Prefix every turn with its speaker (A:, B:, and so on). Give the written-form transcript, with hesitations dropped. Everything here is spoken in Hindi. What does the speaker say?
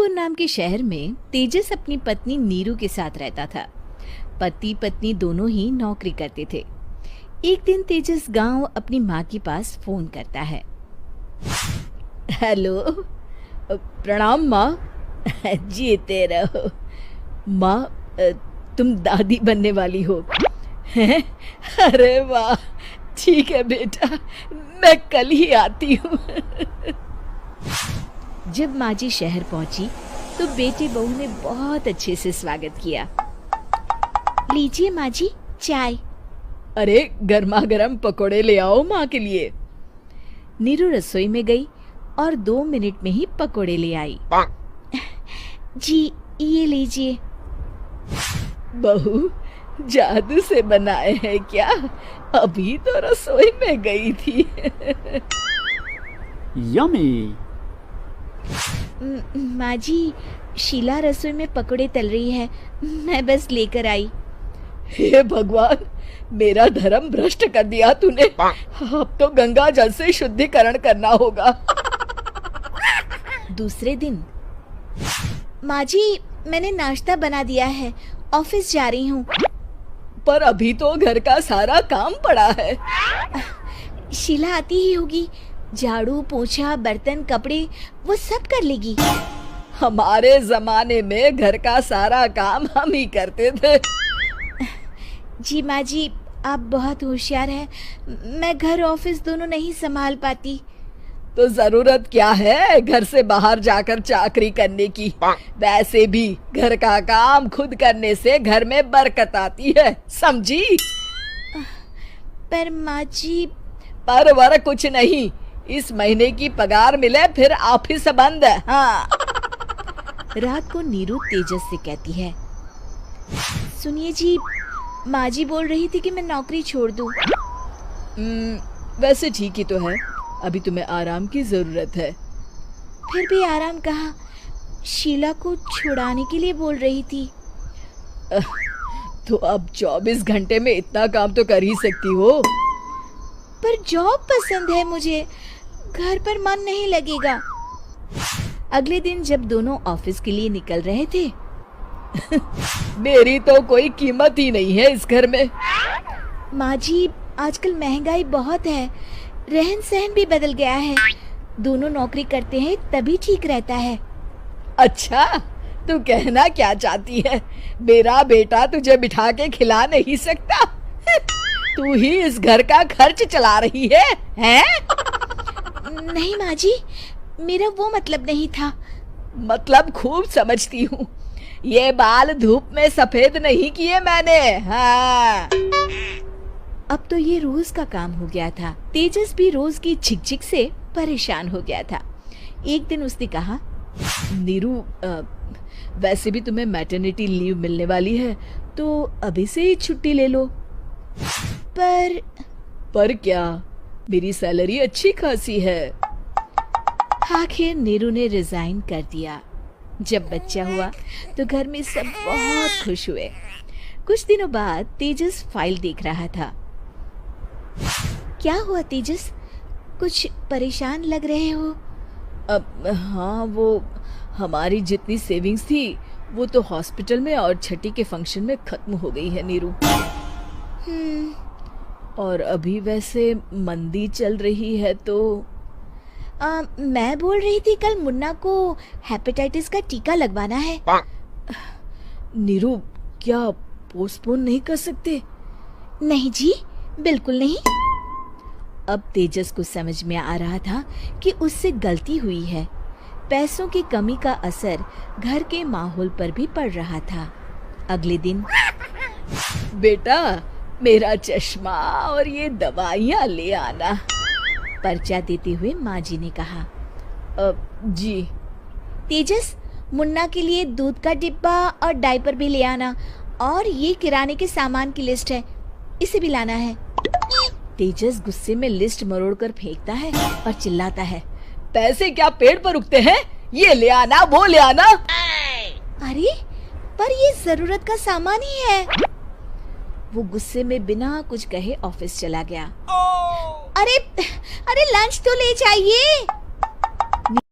A: जयपुर नाम के शहर में तेजस अपनी पत्नी नीरू के साथ रहता था। पति पत्नी दोनों ही नौकरी करते थे। एक दिन तेजस गांव अपनी माँ के पास फोन करता है। हेलो, प्रणाम माँ। जीते रहो माँ, तुम दादी बनने वाली हो। अरे वाह, ठीक है बेटा, मैं कल ही आती हूँ। जब माँ जी शहर पहुंची तो बेटे बहू ने बहुत अच्छे से स्वागत किया। लीजिए माँ जी चाय। अरे गर्मा गर्म पकोड़े ले आओ माँ के लिए। नीरू रसोई में गई और 2 मिनट में ही पकोड़े ले आई। जी ये लीजिए। बहू जादू से बनाए हैं क्या? अभी तो रसोई में गई थी।
B: यम्मी।
A: माँ जी, शीला रसोई में पकोड़े तल रही है, मैं बस लेकर आई। हे भगवान, मेरा धर्म भ्रष्ट कर दिया तूने। अब तो गंगा जल से शुद्धिकरण करना होगा। दूसरे दिन, माँ जी मैंने नाश्ता बना दिया है, ऑफिस जा रही हूँ। पर अभी तो घर का सारा काम पड़ा है। शीला आती ही होगी, झाड़ू पोछा बर्तन कपड़े वो सब कर लेगी। हमारे जमाने में घर का सारा काम हम ही करते थे। जी माँ जी, आप बहुत होशियार हैं, मैं घर ऑफिस दोनों नहीं संभाल पाती। तो जरूरत क्या है घर से बाहर जाकर चाकरी करने की? वैसे भी घर का काम खुद करने से घर में बरकत आती है, समझी? पर माँ जी। पर वर कुछ नहीं, इस महीने की पगार मिले फिर ऑफिस बंद है। हाँ। रात को नीरू तेजस से कहती है, सुनिए जी, माँ जी बोल रही थी कि मैं नौकरी छोड़ दूं। वैसे ठीक ही तो है, अभी तुम्हें आराम की जरूरत है। फिर भी आराम कहाँ, शीला को छुड़ाने के लिए बोल रही थी। तो अब 24 घंटे में इतना काम तो कर ही सकती हो। पर जॉब पसंद है मुझे, घर पर मन नहीं लगेगा। अगले दिन जब दोनों ऑफिस के लिए निकल रहे थे, मेरी तो कोई कीमत ही नहीं है इस घर में। माँ जी, आजकल महंगाई बहुत है, रहन सहन भी बदल गया है, दोनों नौकरी करते हैं तभी ठीक रहता है। अच्छा, तू कहना क्या चाहती है? मेरा बेटा तुझे बिठा के खिला नहीं सकता? तू ही इस घर का खर्च चला रही है, हैं? नहीं माँ जी, मेरा वो मतलब नहीं था। मतलब खूब समझती हूँ, ये बाल धूप में सफेद नहीं किए मैंने। हाँ। अब तो ये रोज का काम हो गया था। तेजस भी रोज की झिकझिक से परेशान हो गया था। एक दिन उसने कहा, नीरू, वैसे भी तुम्हें मैटरनिटी लीव मिलने वाली है, तो अभी से ही छुट्टी ले लो। पर क्या, मेरी सैलरी अच्छी खासी है। आखिर नीरू ने रिजाइन कर दिया। जब बच्चा हुआ तो घर में सब बहुत खुश हुए। कुछ दिनों बाद तेजस फाइल देख रहा था। क्या हुआ तेजस, कुछ परेशान लग रहे हो? अब हाँ, वो हमारी जितनी सेविंग्स थी वो तो हॉस्पिटल में और छठी के फंक्शन में खत्म हो गई है नीरू। और अभी वैसे मंदी चल रही है तो मैं बोल रही थी कल मुन्ना को हेपेटाइटिस का टीका लगवाना है। नीरू, क्या पोस्टपोन नहीं कर सकते? नहीं जी, बिल्कुल नहीं। अब तेजस को समझ में आ रहा था कि उससे गलती हुई है। पैसों की कमी का असर घर के माहौल पर भी पड़ रहा था। अगले दिन, बेटा मेरा चश्मा और ये दवाइयाँ ले आना, पर्चा देते हुए माँ जी ने कहा। जी। तेजस, मुन्ना के लिए दूध का डिब्बा और डायपर भी ले आना, और ये किराने के सामान की लिस्ट है, इसे भी लाना है। तेजस गुस्से में लिस्ट मरोड़कर फेंकता है और चिल्लाता है, पैसे क्या पेड़ पर उगते हैं? ये ले आना, वो ले आना। अरे पर ये जरूरत का सामान ही है। वो गुस्से में बिना कुछ कहे ऑफिस चला गया। अरे लंच तो ले जाइए।